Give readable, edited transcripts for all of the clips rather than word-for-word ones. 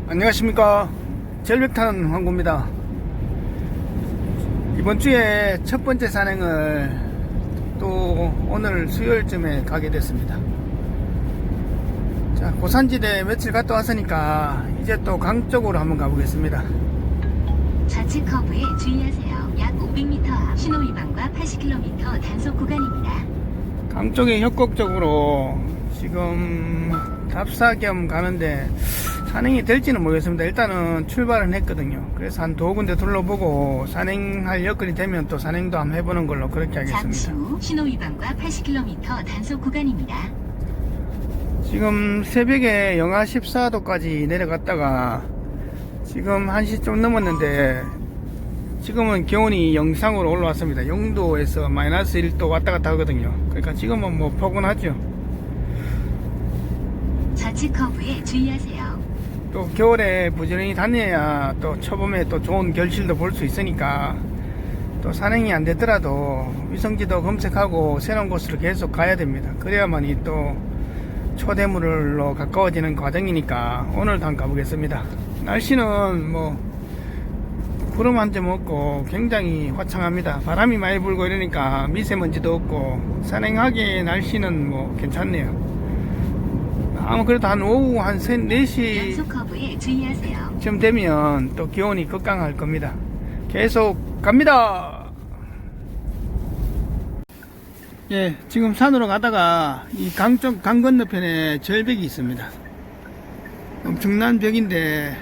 안녕하십니까. 절벽타는 황구입니다. 이번 주에 첫 번째 산행을 또 오늘 수요일쯤에 가게 됐습니다. 자, 고산지대 며칠 갔다 왔으니까 이제 또 강 쪽으로 한번 가보겠습니다. 좌측 커브에 주의하세요. 약 500m 앞 신호위반과 80km 단속 구간입니다. 강 쪽에 협곡 쪽으로 지금 답사 겸 가는데 산행이 될지는 모르겠습니다. 일단은 출발은 했거든요. 그래서 한 두 군데 둘러보고 산행할 여건이 되면 또 산행도 한번 해보는 걸로 그렇게 하겠습니다. 잠시 후 신호위반과 80km 단속 구간입니다. 지금 새벽에 영하 14도까지 내려갔다가 지금 1시 좀 넘었는데 지금은 기온이 영상으로 올라왔습니다. 0도에서 마이너스 1도 왔다 갔다 하거든요. 그러니까 지금은 뭐 포근하죠. 좌측 커브에 주의하세요. 또 겨울에 부지런히 다녀야 또 초봄에 또 좋은 결실도 볼 수 있으니까 또 산행이 안 되더라도 위성지도 검색하고 새로운 곳으로 계속 가야 됩니다. 그래야만이 또 초대물로 가까워지는 과정이니까 오늘도 한번 가보겠습니다. 날씨는 뭐 구름 한 점 없고 굉장히 화창합니다. 바람이 많이 불고 이러니까 미세먼지도 없고 산행하기에 날씨는 뭐 괜찮네요. 아마 그래도 한 오후 한 4시 연속 커브에 주의하세요. 쯤 되면 또 기온이 급강할 겁니다. 계속 갑니다. 예, 지금 산으로 가다가 이 강 건너편에 절벽이 있습니다. 엄청난 벽인데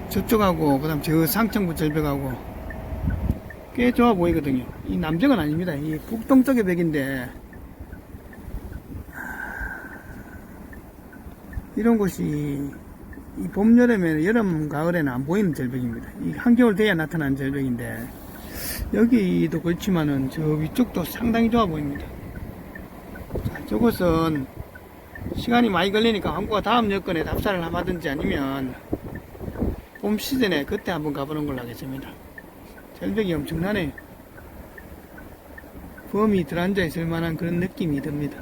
저쪽하고 그다음 저 상층부 절벽하고 꽤 좋아 보이거든요. 이 남쪽은 아닙니다. 이 북동쪽의 벽인데 이런 곳이 이 봄, 여름에, 여름, 가을에는 안 보이는 절벽입니다. 이 한겨울 돼야 나타나는 절벽인데 여기도 그렇지만은 저 위쪽도 상당히 좋아 보입니다. 자, 저곳은 시간이 많이 걸리니까 항구가 다음 여건에 답사를 하든지 아니면 봄 시즌에 그때 한번 가보는 걸로 하겠습니다. 절벽이 엄청나네요. 범이 들어앉아 있을 만한 그런 느낌이 듭니다.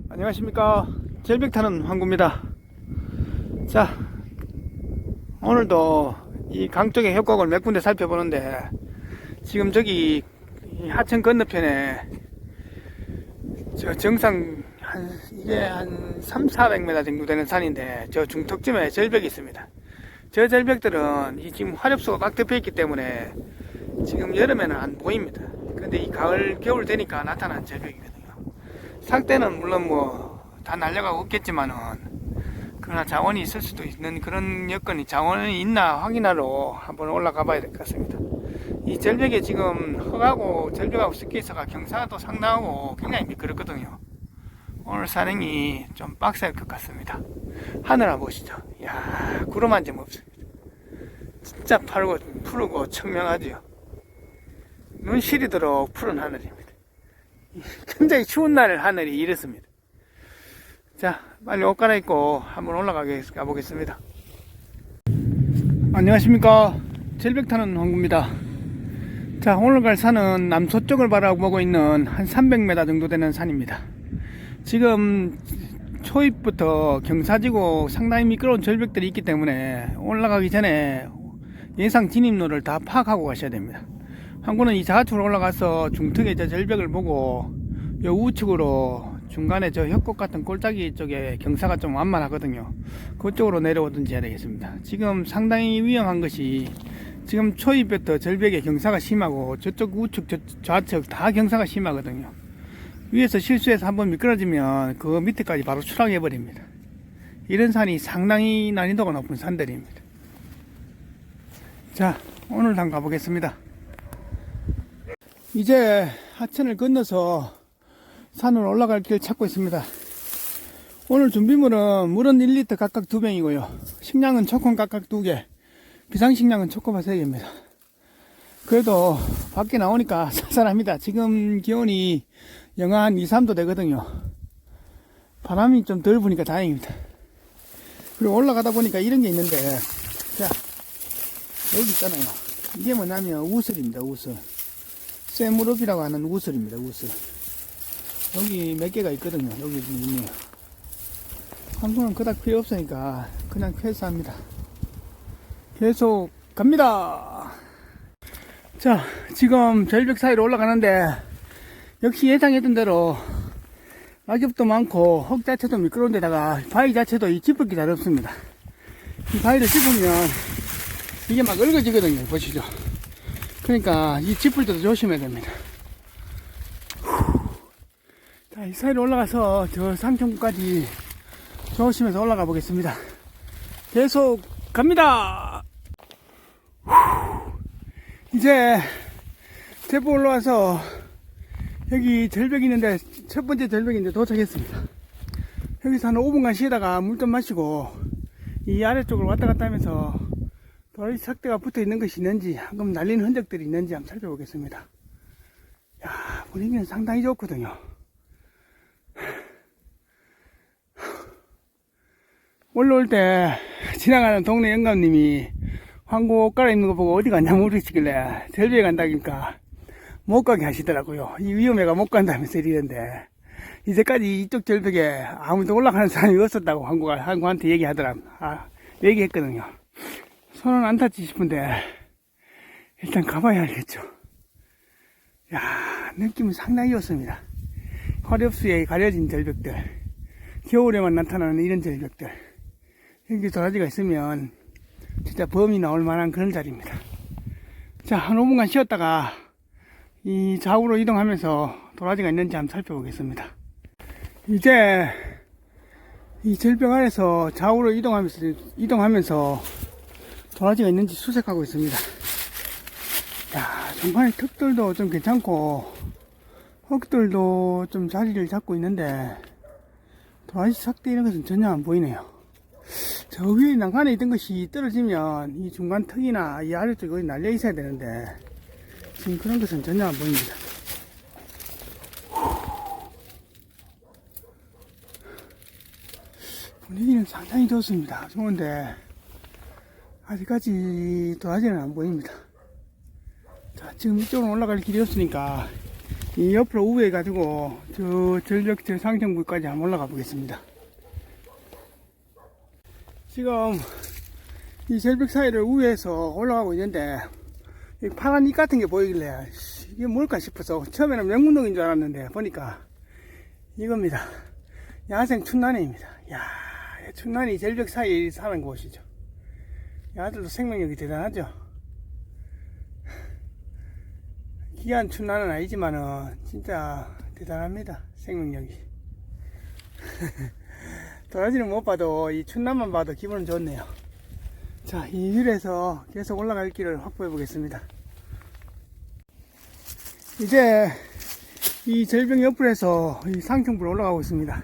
안녕하십니까. 절벽타는 황구입니다. 자, 오늘도 이 강 쪽의 협곡을 몇 군데 살펴보는데 지금 저기 하천 건너편에 저 정상 이게 한 300-400m 정도 되는 산인데 저 중턱쯤에 절벽이 있습니다. 저 절벽들은 이 지금 화렵수가 꽉 덮여 있기 때문에 지금 여름에는 안 보입니다. 근데 이 가을 겨울 되니까 나타나는 절벽이거든요. 살 때는 물론 뭐 다 날려가고 없겠지만은 그러나 자원이 있을 수도 있는 그런 여건이 자원이 있나 확인하러 한번 올라가 봐야 될 것 같습니다. 이 절벽에 지금 흙하고 절벽하고 섞여 있어가 경사도 상당하고 굉장히 미끄럽거든요. 오늘 산행이 좀 빡셀 것 같습니다. 하늘 한번 보시죠. 이야, 구름 한 점 없습니다. 진짜 푸르고 청명하지요. 눈 시리도록 푸른 하늘입니다. 굉장히 추운 날 하늘이 이렇습니다. 자, 빨리 옷 갈아입고 한번 가보겠습니다. 안녕하십니까. 절벽타는 황구입니다. 자, 오늘 갈 산은 남서쪽을 바라보고 있는 한 300m 정도 되는 산입니다. 지금 초입부터 경사지고 상당히 미끄러운 절벽들이 있기 때문에 올라가기 전에 예상 진입로를 다 파악하고 가셔야 됩니다. 항구는 이 좌측으로 올라가서 중턱에 저 절벽을 보고 요 우측으로 중간에 저 협곡 같은 골짜기 쪽에 경사가 좀 완만하거든요. 그쪽으로 내려오든지 해야 되겠습니다. 지금 상당히 위험한 것이 지금 초입부터 절벽에 경사가 심하고 저쪽 우측 좌측 다 경사가 심하거든요. 위에서 실수해서 한번 미끄러지면 그 밑에까지 바로 추락해 버립니다. 이런 산이 상당히 난이도가 높은 산들입니다. 자, 오늘 한번 가보겠습니다. 이제 하천을 건너서 산으로 올라갈 길 찾고 있습니다. 오늘 준비물은 물은 1리터 각각 2병이고요. 식량은 초콘 각각 2개, 비상식량은 초코바 3개입니다. 그래도 밖에 나오니까 쌀쌀합니다. 지금 기온이 영하 한 2, 3도 되거든요. 바람이 좀 덜 부니까 다행입니다. 그리고 올라가다 보니까 이런 게 있는데, 자, 여기 있잖아요. 이게 뭐냐면 우슬입니다. 우슬. 쇠무릎이라고 하는 우슬입니다. 우슬. 여기 몇 개가 있거든요. 여기 있네요. 한국은 그닥 필요 없으니까 그냥 패스합니다. 계속 갑니다. 자, 지금 절벽 사이로 올라가는데 역시 예상했던 대로 낙엽도 많고 흙 자체도 미끄러운 데다가 바위 자체도 이 짚을기 잘 없습니다. 이 바위를 짚으면 이게 막 얽어지거든요. 보시죠. 그러니까 이 짚을 때도 조심해야 됩니다. 자, 이 사이로 올라가서 저 상층부까지 조심해서 올라가 보겠습니다. 계속 갑니다. 이제 제법 올라와서 여기 절벽이 있는데 첫 번째 절벽인데 도착했습니다. 여기서 한 5분간 쉬다가 물 좀 마시고 이 아래쪽을 왔다 갔다 하면서 도라지 삭대가 붙어 있는 것이 있는지 한번 날린 흔적들이 있는지 한번 살펴보겠습니다. 야, 분위기는 상당히 좋거든요. 올라올 때 지나가는 동네 영감님이 황구 옷 갈아입는 거 보고 어디 갔냐고 물으시길래 절벽에 간다니까 못 가게 하시더라고요. 이 위험해가 못 간다면서 이러는데 이제까지 이쪽 절벽에 아무도 올라가는 사람이 없었다고 황구한테 얘기했거든요. 손은 안 닿지 싶은데 일단 가봐야 알겠죠. 야, 느낌은 상당히 좋습니다. 화렵수에 가려진 절벽들, 겨울에만 나타나는 이런 절벽들, 여기 도라지가 있으면 진짜 범이 나올 만한 그런 자리입니다. 자, 한 5분간 쉬었다가 이 좌우로 이동하면서 도라지가 있는지 한번 살펴보겠습니다. 이제 이 절벽 아래서 좌우로 이동하면서 도라지가 있는지 수색하고 있습니다. 야, 전반에 턱들도 좀 괜찮고 흙들도 좀 자리를 잡고 있는데 도라지 삭대 이런 것은 전혀 안 보이네요. 저 위에 난간에 있던 것이 떨어지면 이 중간 턱이나 이 아래쪽에 거의 날려 있어야 되는데 지금 그런 것은 전혀 안 보입니다. 분위기는 상당히 좋습니다. 좋은데 아직까지 도라지는 안 보입니다. 자, 지금 이쪽으로 올라갈 길이 없으니까 이 옆으로 우회해 가지고 저 절벽 저 상층부까지 한번 올라가 보겠습니다. 지금 이 절벽 사이를 우회해서 올라가고 있는데 이 파란 잎 같은 게 보이길래 이게 뭘까 싶어서 처음에는 명문동인 줄 알았는데 보니까 이겁니다. 야생 춘난해입니다. 야, 춘난이 절벽 사이에 사는 곳이죠. 야들도 생명력이 대단하죠. 귀한 춘난은 아니지만은 진짜 대단합니다. 생명력이. 도라지는 못 봐도 이 춘난만 봐도 기분은 좋네요. 자, 이 길에서 계속 올라갈 길을 확보해 보겠습니다. 이제 이 절벽 옆으로 해서 이 상층부로 올라가고 있습니다.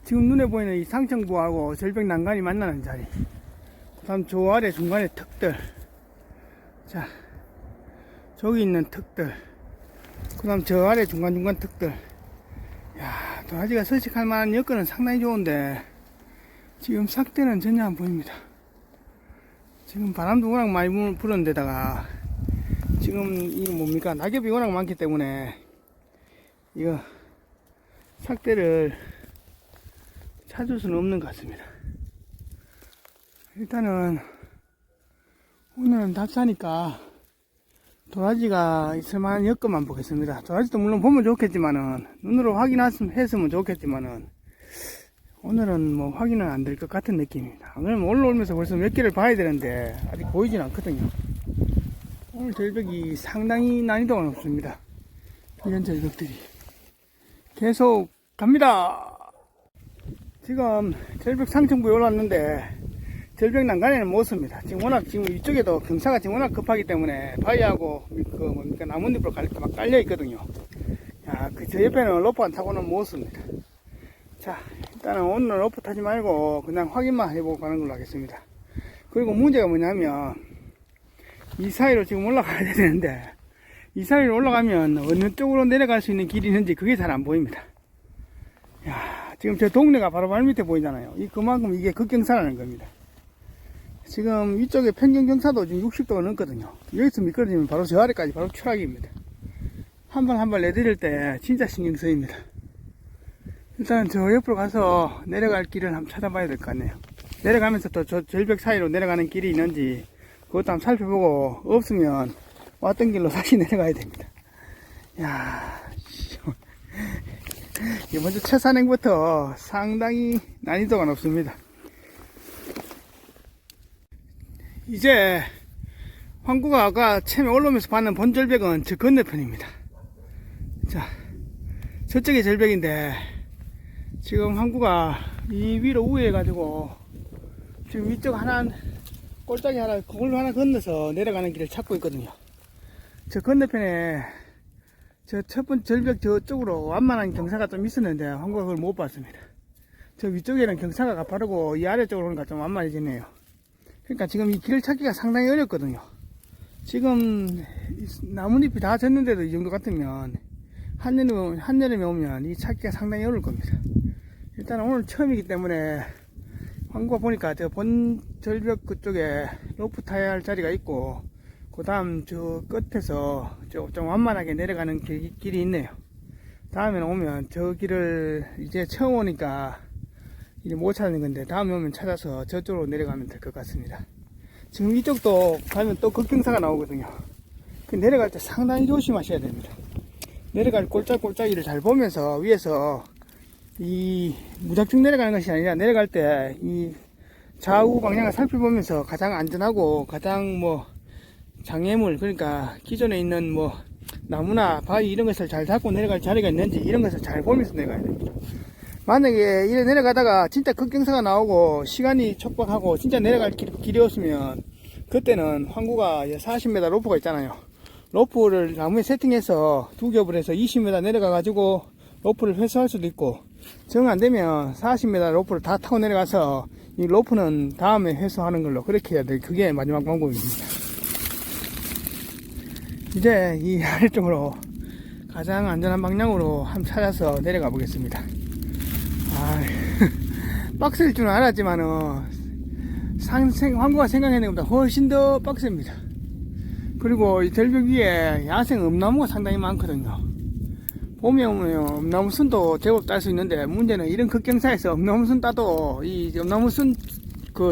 지금 눈에 보이는 이 상층부하고 절벽 난간이 만나는 자리, 그 다음 저 아래 중간에 턱들, 자, 저기 있는 턱들, 그 다음 저 아래 중간중간 턱들. 야, 도라지가 서식할 만한 여건은 상당히 좋은데 지금 삭대는 전혀 안 보입니다. 지금 바람도 워낙 많이 부는 데다가 지금 이거 뭡니까, 낙엽이 워낙 많기 때문에 이거 삭대를 찾을 수는 없는 것 같습니다. 일단은 오늘은 답사니까 도라지가 있을 만한 여건만 보겠습니다. 도라지도 물론 보면 좋겠지만은 눈으로 확인했으면 좋겠지만은 오늘은 뭐 확인은 안 될 것 같은 느낌입니다. 안 그러면 올라오면서 벌써 몇 개를 봐야 되는데 아직 보이진 않거든요. 오늘 절벽이 상당히 난이도가 높습니다. 이런 절벽들이 계속 갑니다. 지금 절벽 상층부에 올랐는데 절벽 난간에는 못 씁니다. 지금 워낙 지금 이쪽에도 경사가 지금 워낙 급하기 때문에 바위하고 그 뭡니까 나뭇잎으로 막 깔려 있거든요. 야, 저 옆에는 로프 타고는 못 씁니다. 자, 일단은 오늘은 로프 타지 말고 그냥 확인만 해보고 가는 걸로 하겠습니다. 그리고 문제가 뭐냐면 이 사이로 지금 올라가야 되는데 이 사이로 올라가면 어느 쪽으로 내려갈 수 있는 길이 있는지 그게 잘 안 보입니다. 야, 지금 저 동네가 바로 발 밑에 보이잖아요. 그만큼 이게 급경사라는 겁니다. 지금 이쪽에 평균 경사도 지금 60도가 넘거든요. 여기서 미끄러지면 바로 저 아래까지 바로 추락입니다. 한 발 한 발 내디딜 때 진짜 신경 쓰입니다. 일단 저 옆으로 가서 내려갈 길을 한번 찾아봐야 될 것 같네요. 내려가면서 또 저 절벽 사이로 내려가는 길이 있는지 그것도 한번 살펴보고, 없으면 왔던 길로 다시 내려가야 됩니다. 야, 이번 주 첫 산행부터 상당히 난이도가 높습니다. 이제 황구가 아까 처음에 올라오면서 봤는 본 절벽은 저 건너편입니다. 자, 저쪽이 절벽인데 지금 황구가 이 위로 우회해 가지고 지금 위쪽 하나, 꼴짝이 하나, 그걸 하나 건너서 내려가는 길을 찾고 있거든요. 저 건너편에 저 첫 번째 절벽 저쪽으로 완만한 경사가 좀 있었는데 황구가 그걸 못 봤습니다. 저 위쪽에는 경사가 가파르고 이 아래쪽으로 오니까 좀 완만해지네요. 그러니까 지금 이 길을 찾기가 상당히 어렵거든요. 지금 나뭇잎이 다 졌는데도 이 정도 같으면 한여름에 오면 이 찾기가 상당히 어려울 겁니다. 일단 오늘 처음이기 때문에 황구가 보니까 저 본 절벽 그쪽에 로프 타야 할 자리가 있고, 그 다음 저 끝에서 좀 완만하게 내려가는 길이 있네요. 다음에 오면 저 길을 이제 처음 오니까 이제 못 찾는 건데, 다음에 오면 찾아서 저쪽으로 내려가면 될 것 같습니다. 지금 이쪽도 가면 또 급경사가 나오거든요. 내려갈 때 상당히 조심하셔야 됩니다. 내려갈 꼴짝꼴짝이를 잘 보면서 위에서 이 무작정 내려가는 것이 아니라, 내려갈 때 이 좌우 방향을 살펴보면서 가장 안전하고 가장 장애물, 그러니까 기존에 있는 나무나 바위 이런 것을 잘 잡고 내려갈 자리가 있는지 이런 것을 잘 보면서 내려가야 됩니다. 만약에 이래 내려가다가 진짜 급경사가 나오고 시간이 촉박하고 진짜 내려갈 길이 없으면, 그때는 황구가 40m 로프가 있잖아요. 로프를 나무에 세팅해서 두 겹을 해서 20m 내려가 가지고 로프를 회수할 수도 있고, 정 안되면 40m 로프를 다 타고 내려가서 이 로프는 다음에 회수하는 걸로 그렇게 해야 돼요. 그게 마지막 방법입니다. 이제 이 아래쪽으로 가장 안전한 방향으로 한번 찾아서 내려가 보겠습니다. 빡셀 줄은 알았지만은 황구가 생각하는 것보다 훨씬 더 빡셉니다. 그리고 이 절벽 위에 야생 엄나무가 상당히 많거든요. 봄에 오면 엄나무 순도 제법 딸 수 있는데, 문제는 이런 급경사에서 엄나무 순 따도 이 엄나무 순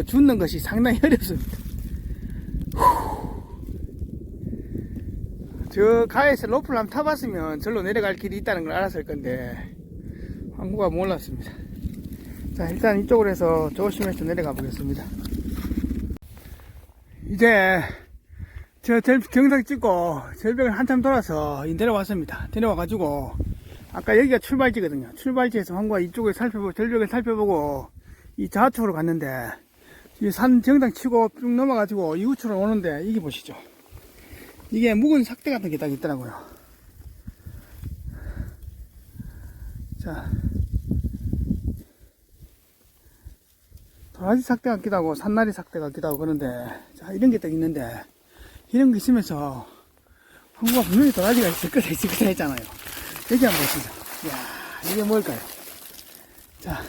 줍는 것이 상당히 어렵습니다. 저 가에서 로프를 한번 타봤으면 절로 내려갈 길이 있다는 걸 알았을 건데 황구가 몰랐습니다. 자, 일단 이쪽으로 해서 조심해서 내려가 보겠습니다. 이제 저 경상 찍고 절벽을 한참 돌아서 내려왔습니다. 내려와가지고 아까 여기가 출발지거든요. 출발지에서 황구가 이쪽을 절벽을 살펴보고 이 좌측으로 갔는데, 이 산 정상 치고 쭉 넘어가지고 이 우측으로 오는데, 이게 보시죠. 이게 묵은 삭대 같은 게 딱 있더라고요. 자, 도라지 삭대 같기도 하고 산나리 삭대 같기도 하고 그런데, 자, 이런 게 딱 있는데, 이런 게 있으면서 황구가 분명히 도라지가 있을 거다 했잖아요. 여기 한번 보시죠. 이야, 이게 뭘까요? 자,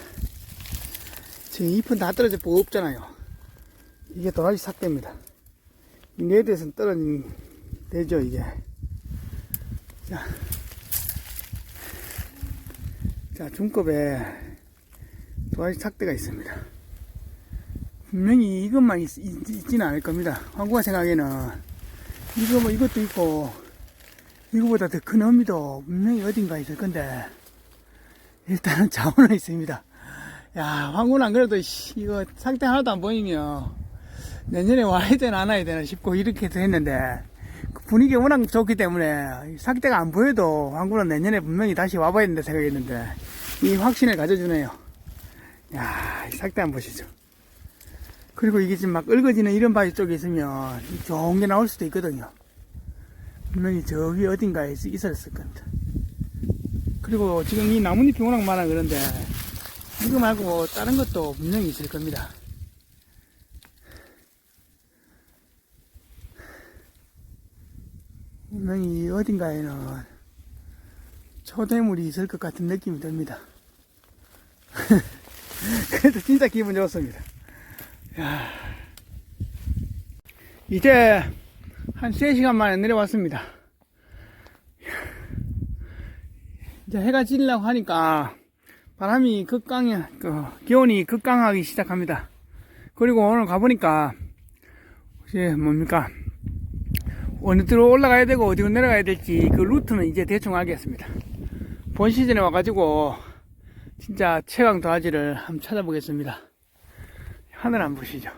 지금 잎은 다 떨어져 없잖아요. 이게 도라지 삭대입니다. 이 네드에서는 떨어진 되죠, 이게. 자, 중급에 도라지 삭대가 있습니다. 분명히 이것만 있지는 않을 겁니다. 황구가 생각에는 이것도 있고, 이거보다 더 큰 어미도 분명히 어딘가 있을 건데, 일단은 자원은 있습니다. 야, 황구는 안 그래도 이거 삭대 하나도 안 보이면 내년에 와야 되나 안 와야 되나 싶고 이렇게 해서 했는데, 분위기가 워낙 좋기 때문에 삭대가 안 보여도 황구는 내년에 분명히 다시 와봐야 된다 생각했는데, 이 확신을 가져주네요. 야, 이 삭대 한번 보시죠. 그리고 이게 지금 막 얽어지는 이런 바위 쪽에 있으면 좋은 게 나올 수도 있거든요. 분명히 저 위에 어딘가에 있었을 겁니다. 그리고 지금 이 나뭇잎이 워낙 많아 그런데, 이거 말고 다른 것도 분명히 있을 겁니다. 분명히 어딘가에는 초대물이 있을 것 같은 느낌이 듭니다. 그래도 진짜 기분 좋습니다. 야, 이제 한 3시간 만에 내려왔습니다. 이제 해가 지려고 하니까 바람이 기온이 급강하기 시작합니다. 그리고 오늘 가보니까 이제 뭡니까, 어느 데로 올라가야 되고 어디로 내려가야 될지 그 루트는 이제 대충 알겠습니다. 본 시즌에 와가지고 진짜 최강 도화지를 한번 찾아보겠습니다. 하늘 안 보시죠?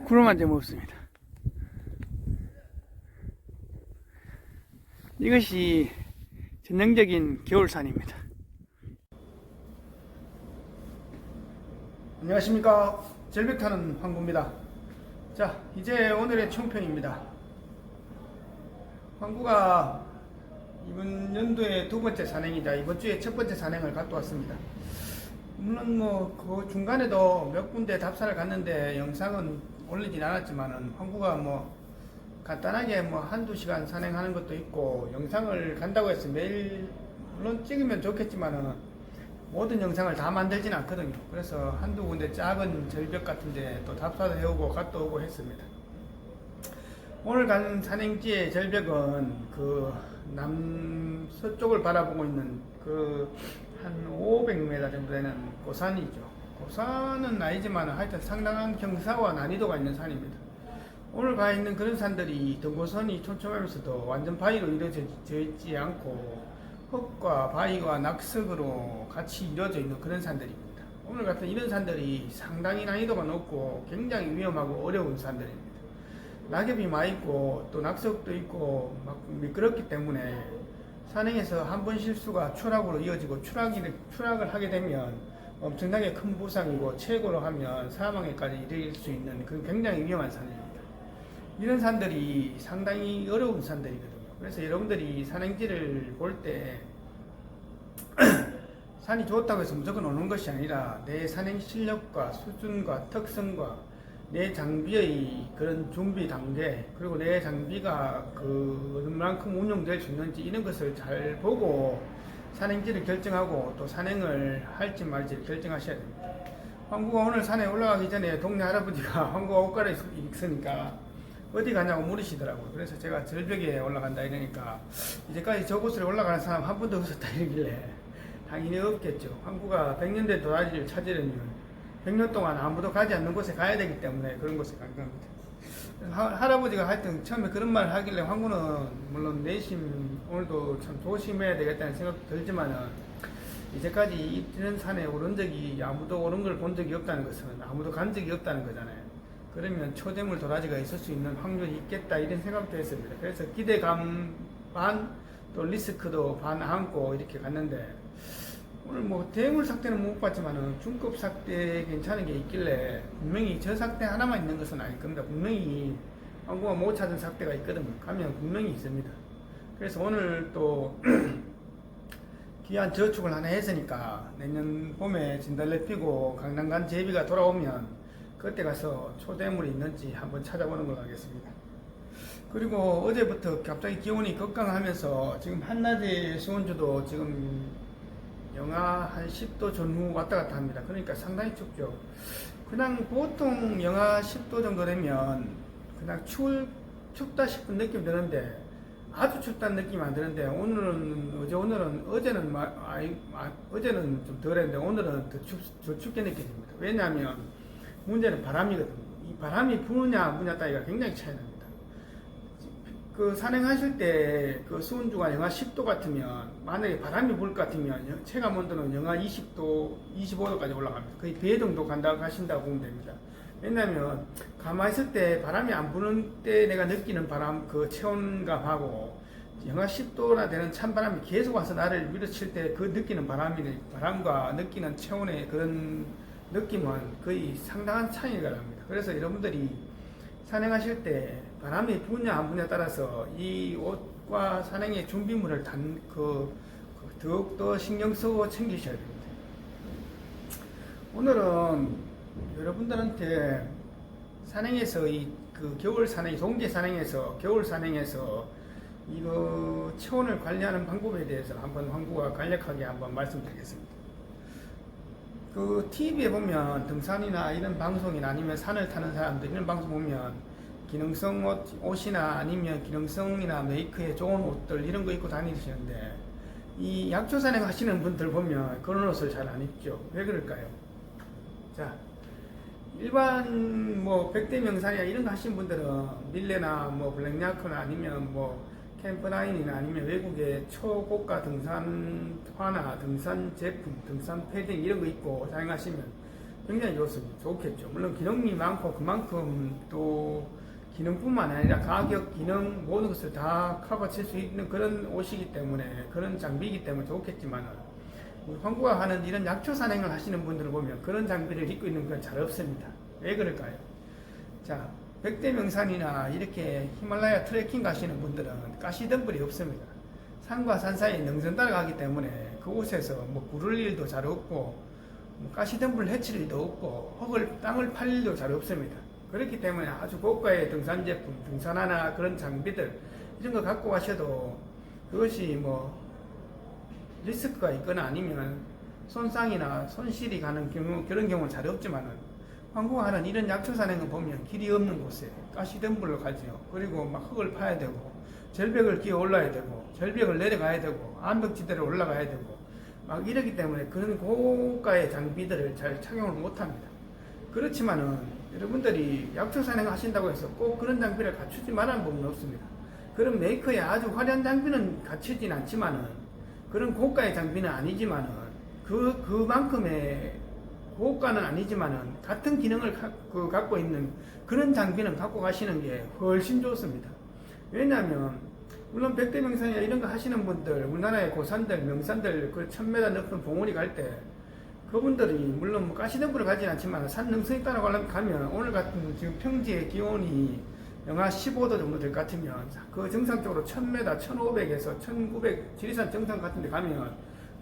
구름 한 점 없습니다. 이것이 전형적인 겨울산입니다. 안녕하십니까, 절벽타는 황구입니다. 자, 이제 오늘의 총평입니다. 황구가 이번 연도의 두 번째 산행이자 이번 주에 첫 번째 산행을 갔다 왔습니다. 물론 그 중간에도 몇 군데 답사를 갔는데 영상은 올리진 않았지만은, 황구가 간단하게 한두 시간 산행하는 것도 있고, 영상을 간다고 해서 매일 물론 찍으면 좋겠지만은 모든 영상을 다 만들진 않거든요. 그래서 한두 군데 작은 절벽 같은데 또 답사도 해오고 갔다 오고 했습니다. 오늘 간 산행지의 절벽은 그 남서쪽을 바라보고 있는 그 한 500m 정도 되는 고산이죠. 고산은 아니지만 하여튼 상당한 경사와 난이도가 있는 산입니다. 오늘 가 있는 그런 산들이 등고선이 촘촘하면서도 완전 바위로 이루어져 있지 않고 흙과 바위와 낙석으로 같이 이루어져 있는 그런 산들입니다. 오늘 같은 이런 산들이 상당히 난이도가 높고 굉장히 위험하고 어려운 산들입니다. 낙엽이 많이 있고 또 낙석도 있고 막 미끄럽기 때문에 산행에서 한 번 실수가 추락으로 이어지고 추락을 하게 되면 엄청나게 큰 부상이고 최고로 하면 사망에까지 이를 수 있는 그 굉장히 위험한 산입니다. 이런 산들이 상당히 어려운 산들이거든요. 그래서 여러분들이 산행지를 볼 때 산이 좋다고 해서 무조건 오는 것이 아니라 내 산행 실력과 수준과 특성과 내 장비의 그런 준비 단계, 그리고 내 장비가 얼만큼 운용될 수 있는지 이런 것을 잘 보고 산행지를 결정하고 또 산행을 할지 말지를 결정하셔야 됩니다. 황구가 오늘 산에 올라가기 전에 동네 할아버지가 황구가 옷갈아 입으니까 어디 가냐고 물으시더라고요. 그래서 제가 절벽에 올라간다 이러니까 이제까지 저곳을 올라가는 사람 한 번도 없었다 이러길래 당연히 없겠죠. 황구가 100년대 도라지를 찾으려면 100년 동안 아무도 가지 않는 곳에 가야 되기 때문에 그런 곳에 간 겁니다. 할아버지가 하여튼 처음에 그런 말을 하길래 황구는 물론 내심 오늘도 참 조심해야 되겠다는 생각도 들지만은, 이제까지 이런 산에 오른 적이 아무도 오른 걸 본 적이 없다는 것은 아무도 간 적이 없다는 거잖아요. 그러면 초대물 도라지가 있을 수 있는 확률이 있겠다 이런 생각도 했습니다. 그래서 기대감 반 또 리스크도 반 안고 이렇게 갔는데, 오늘 대물 삭대는 못 봤지만은 중급 삭대 괜찮은 게 있길래 분명히 저 삭대 하나만 있는 것은 아닐 겁니다. 분명히 황구가 못 찾은 삭대가 있거든요. 가면 분명히 있습니다. 그래서 오늘 또 귀한 저축을 하나 했으니까 내년 봄에 진달래 피고 강남간 제비가 돌아오면 그때 가서 초대물이 있는지 한번 찾아보는 걸로 하겠습니다. 그리고 어제부터 갑자기 기온이 급강하면서 지금 한낮에 수온주도 지금 영하 한 10도 전후 왔다 갔다 합니다. 그러니까 상당히 춥죠. 그냥 보통 영하 10도 정도 되면 그냥 춥다 싶은 느낌 드는데, 아주 춥다는 느낌이 안 드는데, 어제는 좀 덜했는데 오늘은 더 춥게 느껴집니다. 왜냐하면 문제는 바람이거든요. 이 바람이 부느냐 안 부느냐 따위가 굉장히 차이 납니다. 그 산행하실 때 그 수온주가 영하 10도 같으면, 만약에 바람이 불 것 같으면 체감 온도는 영하 20도, 25도까지 올라갑니다. 거의 배 정도 가신다고 보면 됩니다. 왜냐하면 가만히 있을 때 바람이 안 부는 때 내가 느끼는 바람 그 체온감하고 영하 10도나 되는 찬바람이 계속 와서 나를 밀어칠 때 그 느끼는 바람과 느끼는 체온의 그런 느낌은 거의 상당한 차이가 납니다. 그래서 여러분들이 산행하실 때 바람이 부냐 안 부냐에 따라서 이 옷과 산행의 준비물을 더욱더 신경 쓰고 챙기셔야 됩니다. 오늘은 여러분들한테 산행에서 겨울 산행, 동계 산행에서 겨울 산행에서 이거 체온을 관리하는 방법에 대해서 한번 황구가 간략하게 한번 말씀드리겠습니다. TV에 보면 등산이나 이런 방송이나 아니면 산을 타는 사람들 이런 방송 보면 기능성 옷이나 아니면 기능성이나 메이크에 좋은 옷들 이런 거 입고 다니시는데 이 약초 산행 하시는 분들 보면 그런 옷을 잘 안 입죠. 왜 그럴까요? 자, 일반 뭐 백대 명산이나 이런 거 하시는 분들은 밀레나 뭐 블랙야크나 아니면 뭐 캠프라인이나 아니면 외국의 초고가 등산화나 등산 제품, 등산 패딩 이런 거 입고 사용하시면 굉장히 좋겠죠. 물론 기능이 많고 그만큼 또 기능뿐만 아니라 가격, 기능 모든 것을 다 커버칠 수 있는 그런 옷이기 때문에 그런 장비이기 때문에 좋겠지만 우리 황구가 하는 이런 약초 산행을 하시는 분들을 보면 그런 장비를 입고 있는 건 잘 없습니다. 왜 그럴까요? 자, 백대명산이나 이렇게 히말라야 트레킹 가시는 분들은 가시덤불이 없습니다. 산과 산 사이에 능선 따라가기 때문에 그곳에서 뭐 구를 일도 잘 없고 뭐 가시덤불 해칠 일도 없고 땅을 팔 일도 잘 없습니다. 그렇기 때문에 아주 고가의 등산 제품, 등산화나 그런 장비들 이런 거 갖고 가셔도 그것이 뭐 리스크가 있거나 아니면 손상이나 손실이 가는 경우, 그런 경우는 잘 없지만은 황구하는 이런 약초 산행을 보면 길이 없는 곳에 가시덤불로 가지요. 그리고 막 흙을 파야 되고 절벽을 기어 올라야 되고 절벽을 내려가야 되고 암벽지대를 올라가야 되고 막 이러기 때문에 그런 고가의 장비들을 잘 착용을 못합니다. 그렇지만은 여러분들이 약초 산행 하신다고 해서 꼭 그런 장비를 갖추지 말라는 부분은 없습니다. 그런 메이커의 아주 화려한 장비는 갖추진 않지만은 그런 고가의 장비는 아니지만은 그만큼의 고가는 아니지만은 같은 기능을 갖고 있는 그런 장비는 갖고 가시는 게 훨씬 좋습니다. 왜냐하면 물론 백대명산이나 이런 거 하시는 분들, 우리나라의 고산들, 명산들 그 1000m 높은 봉우리 갈 때 그분들이 물론 뭐 가시덤불을 가진 않지만 산 능선이 따라 가면 오늘 같은 지금 평지의 기온이 영하 15도 정도 될 것 같으면 그 정상적으로 1000m, 1500에서 1900 지리산 정상 같은 데 가면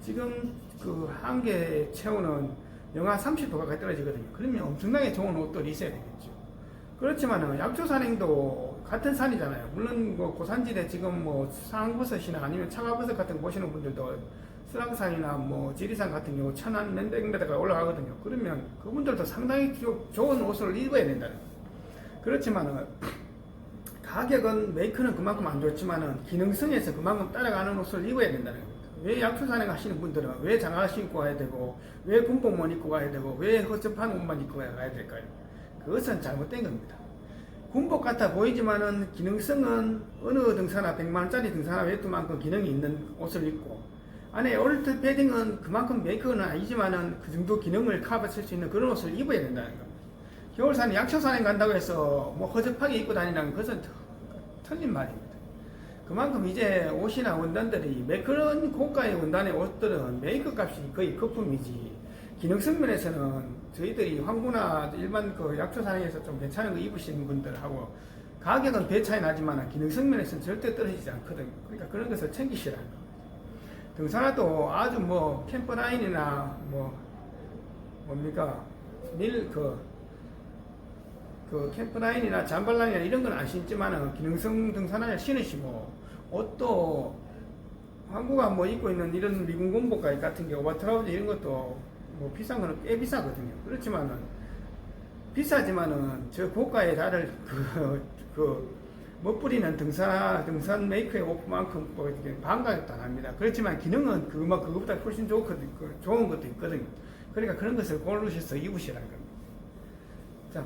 지금 그 한계 체온은 영하 30도 가까이 떨어지거든요. 그러면 엄청나게 좋은 옷들이 있어야 되겠죠. 그렇지만은 약초 산행도 같은 산이잖아요. 물론 뭐 고산지대 지금 뭐 상황버섯이나 아니면 차가버섯 같은 거 보시는 분들도 스랑산이나 뭐 지리산 같은 경우 1000한 몇백 미터가 올라가거든요. 그러면 그분들도 상당히 좋은 옷을 입어야 된다는 거예요. 그렇지만은 가격은 메이크는 그만큼 안 좋지만은 기능성에서 그만큼 따라가는 옷을 입어야 된다는 겁니다. 왜 약초 산행 하시는 분들은 왜 장화 신고 가야 되고 왜 군복만 입고 가야 되고 왜 허접한 옷만 입고 가야 될까요? 그것은 잘못된 겁니다. 군복 같아 보이지만은 기능성은 어느 등산화 100만원짜리 등산화 외투만큼 기능이 있는 옷을 입고 안에 올트 패딩은 그만큼 메이크는 아니지만은 그 정도 기능을 커버칠 수 있는 그런 옷을 입어야 된다는 겁니다. 겨울산에 약초 산행 간다고 해서 뭐 허접하게 입고 다니는 것은 틀린 말입니다. 그만큼 이제 옷이나 원단들이 그런 고가의 원단의 옷들은 메이크 값이 거의 거품이지 기능성 면에서는 저희들이 황구나 일반 그 약초 산행에서 좀 괜찮은 거 입으시는 분들하고 가격은 배 차이 나지만 기능성 면에서는 절대 떨어지지 않거든요. 그러니까 그런 것을 챙기시라는 겁니다. 등산화도 아주 뭐 캠프라인이나 뭐 뭡니까 그 캠프라인이나 잠발랑이나 이런 건 안 신지만은 기능성 등산화를 신으시고 옷도 한국가 뭐 입고 있는 이런 미군 군복 같은 게 오버트라우즈 이런 것도 뭐 비싼 거는 꽤 비싸거든요. 그렇지만은 비싸지만은 저 고가에 달을 멋부리는 등산 메이크의 옷만큼 뭐 이렇게 반가격도 안 합니다. 그렇지만 기능은 그거보다 훨씬 좋은 것도 있거든요. 그러니까 그런 것을 고르셔서 입으시라는 겁니다. 자,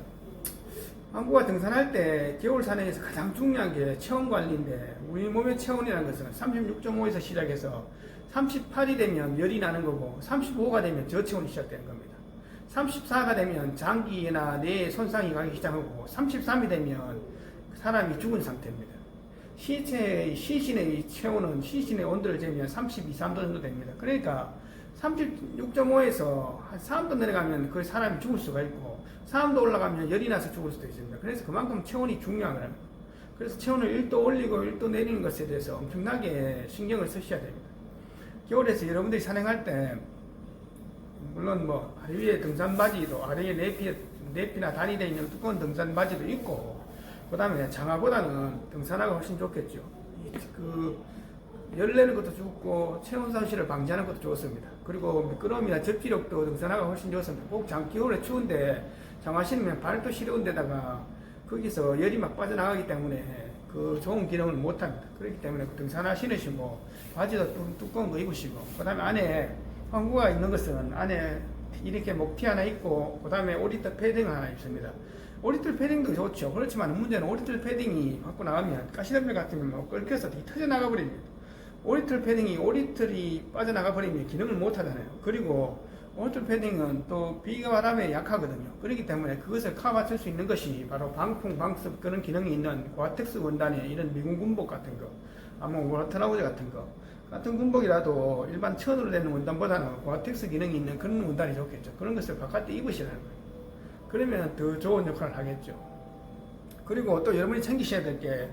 한국과 등산할 때 겨울 산행에서 가장 중요한 게 체온 관리인데 우리 몸의 체온이라는 것은 36.5에서 시작해서 38이 되면 열이 나는 거고 35가 되면 저체온이 시작되는 겁니다. 34가 되면 장기나 뇌에 손상이 가기 시작하고 33이 되면 사람이 죽은 상태입니다. 시신의 체온은 시신의 온도를 재면 32, 3도 정도 됩니다. 그러니까 36.5에서 한 3도 내려가면 그 사람이 죽을 수가 있고 3도 올라가면 열이 나서 죽을 수도 있습니다. 그래서 그만큼 체온이 중요한 거랍니다. 그래서 체온을 1도 올리고 1도 내리는 것에 대해서 엄청나게 신경을 쓰셔야 됩니다. 겨울에서 여러분들이 산행할 때 물론 뭐 아래 위에 등산 바지도 아래에 내피나 단이 되어 있는 두꺼운 등산 바지도 있고 그 다음에 장화보다는 등산화가 훨씬 좋겠죠. 열 내는 것도 좋고 체온 상실을 방지하는 것도 좋습니다. 그리고 미끄러움이나 접지력도 등산화가 훨씬 좋습니다. 꼭 겨울에 추운데 장화 신으면 발도 시려운 데다가 거기서 열이 막 빠져나가기 때문에 그 좋은 기능을 못합니다. 그렇기 때문에 등산화 신으시고 바지도 두꺼운 거 입으시고 그 다음에 안에 환구가 있는 것은 안에 이렇게 목티 하나 있고 그 다음에 오리털 패딩 하나 있습니다. 오리털 패딩도 좋죠. 그렇지만 문제는 오리털 패딩이 갖고 나가면 가시덤불 같은 경우 끓여서 터져 나가 버립니다. 오리털 패딩이 오리털이 빠져나가 버리면 기능을 못 하잖아요. 그리고 오리털 패딩은 또 비가 바람에 약하거든요. 그렇기 때문에 그것을 커버칠 수 있는 것이 바로 방풍, 방습 그런 기능이 있는 고아텍스 원단의 이런 미군 군복 같은 거, 아마 워터나우즈 같은 거 같은 군복이라도 일반 천으로 되는 원단보다는 고아텍스 기능이 있는 그런 원단이 좋겠죠. 그런 것을 바깥에 입으시라는 거예요. 그러면 더 좋은 역할을 하겠죠. 그리고 또 여러분이 챙기셔야 될 게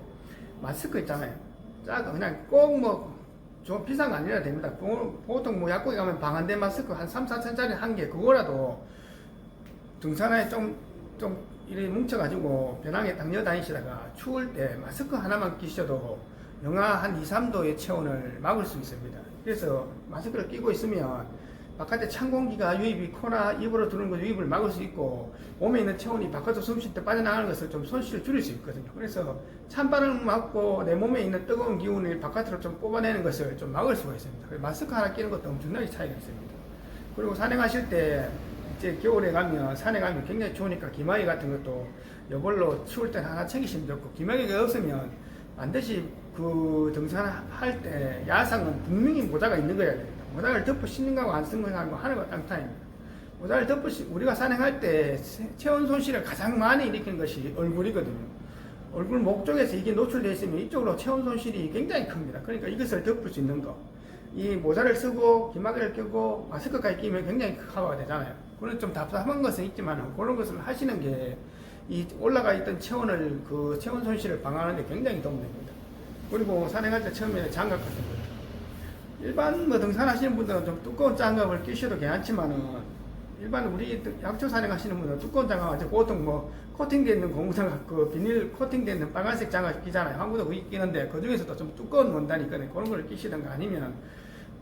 마스크 있잖아요. 작은 그냥 꼭 뭐 좀 비싼 거 아니라 됩니다. 보통 뭐 약국에 가면 방한대 마스크 한 3, 4천짜리 한 개 그거라도 등산화에 좀 이렇게 뭉쳐가지고 배낭에 딱 넣어 다니시다가 추울 때 마스크 하나만 끼셔도 영하 한 2, 3도의 체온을 막을 수 있습니다. 그래서 마스크를 끼고 있으면 바깥에 찬 공기가 유입이 코나 입으로 들어오는 것 유입을 막을 수 있고 몸에 있는 체온이 바깥으로 숨 쉴 때 빠져나가는 것을 좀 손실을 줄일 수 있거든요. 그래서 찬바람을 막고 내 몸에 있는 뜨거운 기운을 바깥으로 좀 뽑아내는 것을 좀 막을 수가 있습니다. 마스크 하나 끼는 것도 엄청나게 차이가 있습니다. 그리고 산행하실 때 이제 겨울에 가면 산에 가면 굉장히 추우니까 기마개 같은 것도 이걸로 추울 때 하나 챙기시면 좋고 기마개가 없으면 반드시 그 등산할 때 야상은 분명히 모자가 있는 거야 됩니다. 모자를 덮어 신는 거하고 안 쓰는 거하고 하나가 땅타입니다. 모자를 덮어 우리가 산행할 때 체온 손실을 가장 많이 일으키는 것이 얼굴이거든요. 얼굴 목 쪽에서 이게 노출되어 있으면 이쪽으로 체온 손실이 굉장히 큽니다. 그러니까 이것을 덮을 수 있는 거. 이 모자를 쓰고 기마개를 끼고 마스크까지 끼면 굉장히 커버가 되잖아요. 그런 좀 답답한 것은 있지만 그런 것을 하시는 게 이 올라가 있던 체온을 그 체온 손실을 방어하는 데 굉장히 도움이 됩니다. 그리고 산행할 때 처음에 장갑 같은 거. 일반 뭐 등산하시는 분들은 좀 두꺼운 장갑을 끼셔도 괜찮지만은 일반 우리 약초 산행하시는 분들은 두꺼운 장갑 보통 뭐 코팅되어 있는 고무장갑 그 비닐 코팅되어 있는 빨간색 장갑 끼잖아요. 한국도 그게 끼는데 그 중에서도 좀 두꺼운 원단이 있거든요. 그런 걸 끼시던가 아니면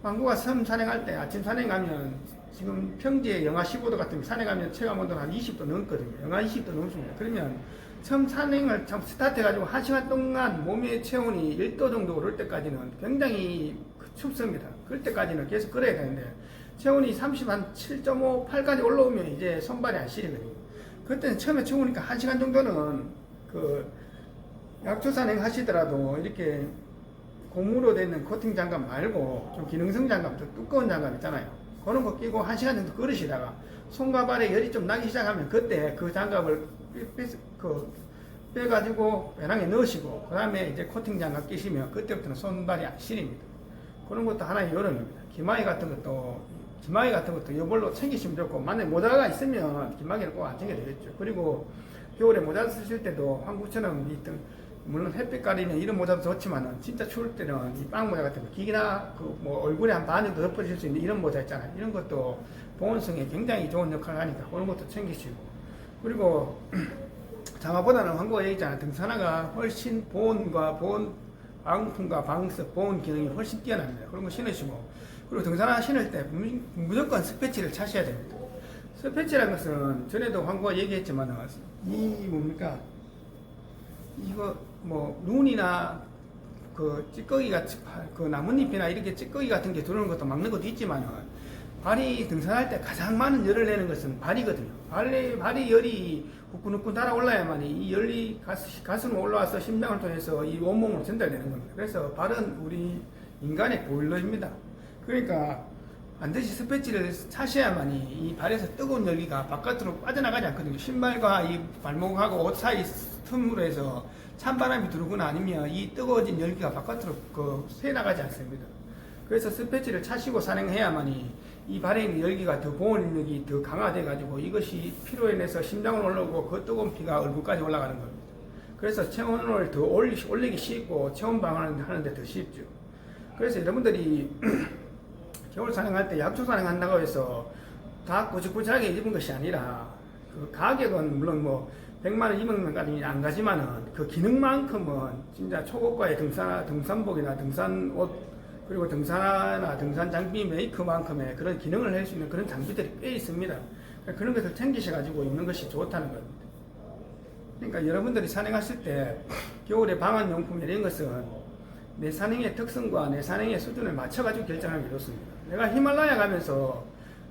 한국가 섬 산행할 때 아침 산행하면 지금 평지에 영하 15도 같으면 산행하면 체감 온도는 한 20도 넘거든요. 영하 20도 넘습니다. 그러면 처음 산행을 참 스타트 해가지고 1시간 동안 몸의 체온이 1도 정도 오를 때까지는 굉장히 춥습니다. 그럴 때까지는 계속 걸어야 되는데 체온이 37.5, 8까지 올라오면 이제 손발이 안 시리거든요. 그때는 처음에 추우니까 1시간 정도는 그 약초 산행 하시더라도 이렇게 고무로 되는 코팅 장갑 말고 좀 기능성 장갑, 좀 두꺼운 장갑 있잖아요. 그런 거 끼고 1시간 정도 걸으시다가 손과 발에 열이 좀 나기 시작하면 그때 그 장갑을 빼가지고 배낭에 넣으시고 그 다음에 이제 코팅 장갑 끼시면 그때부터는 손발이 안 시립니다. 그런 것도 하나의 요령입니다. 기마개 같은 것도 이걸로 챙기시면 좋고 만약에 모자가 있으면 기마개를 꼭 안 챙겨도 되겠죠. 그리고 겨울에 모자 쓰실 때도 한국처럼 물론 햇빛 가리는 이런 모자도 좋지만은 진짜 추울 때는 이 빵 모자 같은 거 기기나 그 뭐 얼굴에 한 반 정도 덮어줄 수 있는 이런 모자 있잖아요. 이런 것도 보온성에 굉장히 좋은 역할을 하니까 그런 것도 챙기시고 그리고 장화보다는 한국어 얘기잖아요. 등산화가 훨씬 보온과 방풍과 방습, 보온 기능이 훨씬 뛰어납니다. 그런 거 신으시고 그리고 등산화 신을 때 무조건 스패치를 차셔야 됩니다. 스패치라는 것은 전에도 한국어 얘기했지만 이 뭡니까 이거 뭐 눈이나 그 찌꺼기가 그 나뭇잎이나 이렇게 찌꺼기 같은 게 들어오는 것도 막는 것도 있지만 발이 등산할 때 가장 많은 열을 내는 것은 발이거든요. 발이 열이 후끈후끈 달아올라야만 이 열이 가슴으로 올라와서 심장을 통해서 이 온몸으로 전달되는 겁니다. 그래서 발은 우리 인간의 보일러입니다. 그러니까 반드시 스패치를 차셔야만이 이 발에서 뜨거운 열기가 바깥으로 빠져나가지 않거든요. 신발과 이 발목하고 옷 사이 틈으로 해서 찬바람이 들어오거나 아니면 이 뜨거워진 열기가 바깥으로 새나가지 않습니다. 그래서 스패치를 차시고 산행해야만이 이 발에 있는 열기가 더 보온력이 더 강화돼 가지고 이것이 피로 인해서 심장을 올라오고 그 뜨거운 피가 얼굴까지 올라가는 겁니다. 그래서 체온을 더 올리기 쉽고 체온 방어를 하는데 더 쉽죠. 그래서 여러분들이 겨울 산행할 때 약초 산행한다고 해서 다 꾸질꾸질하게 입은 것이 아니라 그 가격은 물론 뭐 100만원, 200만원까지는 안 가지만은 그 기능만큼은 진짜 초고가의 등산복이나 등산 옷 그리고 등산화나 등산 장비 메이크만큼의 그런 기능을 할 수 있는 그런 장비들이 꽤 있습니다. 그런 것을 챙기셔가지고 입는 것이 좋다는 겁니다. 그러니까 여러분들이 산행하실 때 겨울에 방한용품 이런 것은 내 산행의 특성과 내 산행의 수준을 맞춰가지고 결정하는 게 좋습니다. 내가 히말라야 가면서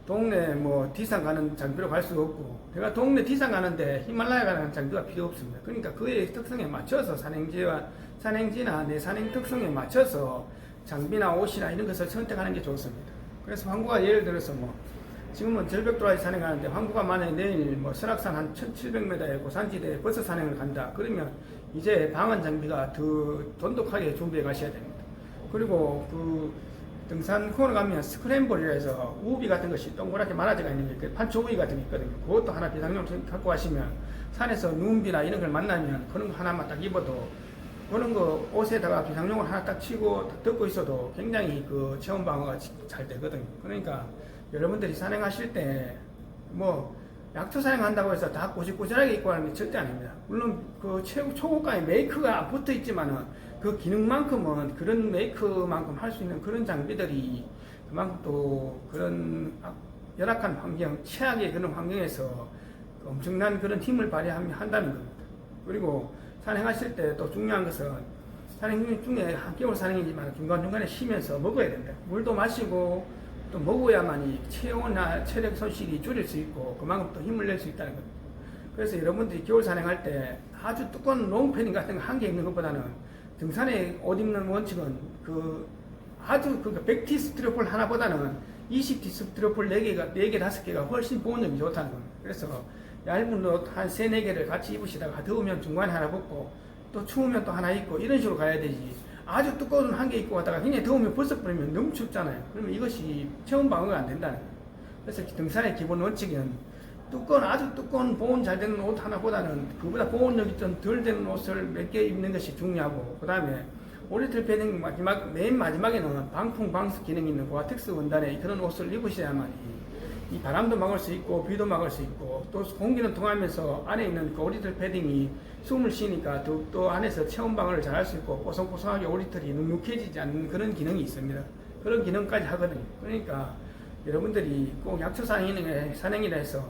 동네 뭐 D산 가는 장비로 갈 수 없고, 내가 동네 D산 가는데 히말라야 가는 장비가 필요 없습니다. 그러니까 그의 특성에 맞춰서 산행지나 내 산행 특성에 맞춰서 장비나 옷이나 이런 것을 선택하는 게 좋습니다. 그래서 황구가 예를 들어서 뭐 지금은 절벽도라지 산행하는데 황구가 만약에 내일 뭐 설악산 한 1700m의 고산지대에 버스 산행을 간다 그러면 이제 방한 장비가 더 돈독하게 준비해 가셔야 됩니다. 그리고 그 등산 코너 가면 스크램블이라 해서 우비 같은 것이 동그랗게 말아져가 있는 게 판초 우비 같은 게 있거든요. 그것도 하나 비상용 갖고 가시면 산에서 눈비나 이런 걸 만나면 그런 거 하나만 딱 입어도, 그런 거 옷에다가 비상용을 하나 딱 치고 덮고 있어도 굉장히 그 체온 방어가 잘 되거든요. 그러니까 여러분들이 산행하실 때 뭐 약초 산행한다고 해서 다 꼬질꼬질하게 입고 하는 게 절대 아닙니다. 물론 그 초고가의 메이크가 붙어 있지만은 그 기능만큼은 그런 메이크만큼 할 수 있는 그런 장비들이 그만큼 또 그런 열악한 환경, 최악의 그런 환경에서 엄청난 그런 힘을 발휘한다는 겁니다. 그리고 산행하실 때 또 중요한 것은 산행 중에 한겨울 산행이지만 중간중간에 쉬면서 먹어야 된다. 물도 마시고 또 먹어야만이 체온이나 체력 손실이 줄일 수 있고 그만큼 또 힘을 낼 수 있다는 겁니다. 그래서 여러분들이 겨울 산행할 때 아주 두꺼운 롱패딩 같은 거 한 개 입는 것보다는 등산에 옷 입는 원칙은 그 아주 그 100T 스티로폴 하나보다는 20T 스티로폴 4개가 4개 5개가 훨씬 보온력이 좋다는 겁니다. 그래서 얇은 옷 한 3, 4개를 같이 입으시다가 더우면 중간에 하나 벗고 또 추우면 또 하나 입고 이런 식으로 가야 되지, 아주 두꺼운 한 개 입고 가다가 굉장히 더우면 벗어버리면 너무 춥잖아요. 그러면 이것이 체온 방어가 안 된다는 거예요. 그래서 등산의 기본 원칙은 아주 두꺼운 보온 잘 되는 옷 하나보다는 그보다 보온력이 좀 덜 되는 옷을 몇 개 입는 것이 중요하고, 그 다음에 오리틀 패딩 맨 마지막에는 방풍 방수 기능이 있는 고아텍스 원단의 그런 옷을 입으셔야만 이 바람도 막을 수 있고 비도 막을 수 있고 또 공기는 통하면서 안에 있는 그 오리틀 패딩이 숨을 쉬니까 더욱더 안에서 체온 방어를 잘 할 수 있고 뽀송뽀송하게 오리틀이 눅눅해지지 않는 그런 기능이 있습니다. 그런 기능까지 하거든요. 그러니까 여러분들이 꼭 약초 산행이라 해서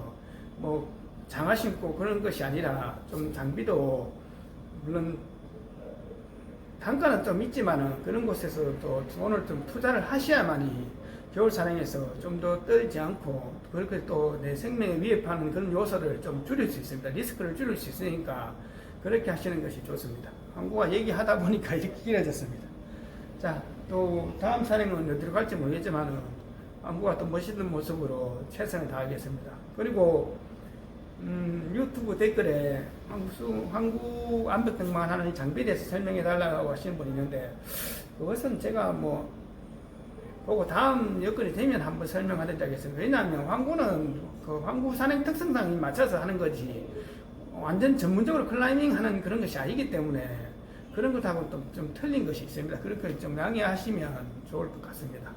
뭐 장화 신고 그런 것이 아니라 좀 장비도 물론 단가는 좀 있지만은 그런 곳에서 또 오늘 좀 투자를 하셔야만이 겨울 산행에서 좀 더 떨지 않고 그렇게 또 내 생명에 위협하는 그런 요소를 좀 줄일 수 있습니다. 리스크를 줄일 수 있으니까 그렇게 하시는 것이 좋습니다. 한국어 얘기하다 보니까 이렇게 길어졌습니다. 자, 또 다음 산행은 어디로 갈지 모르겠지만은 한국어 또 멋있는 모습으로 최선을 다하겠습니다. 그리고 유튜브 댓글에 한국 암벽등반 하는 장비에 대해서 설명해 달라고 하시는 분이 있는데 그것은 제가 뭐 보고 다음 여건이 되면 한번 설명하도록 하겠습니다. 왜냐하면 황구는 그 황구 산행 특성상에 맞춰서 하는 거지 완전 전문적으로 클라이밍 하는 그런 것이 아니기 때문에 그런 것하고 좀 틀린 것이 있습니다. 그렇게 좀 양해하시면 좋을 것 같습니다.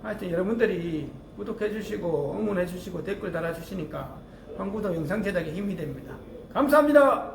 하여튼 여러분들이 구독해 주시고 응원해 주시고 댓글 달아 주시니까 황구도 영상 제작에 힘이 됩니다. 감사합니다.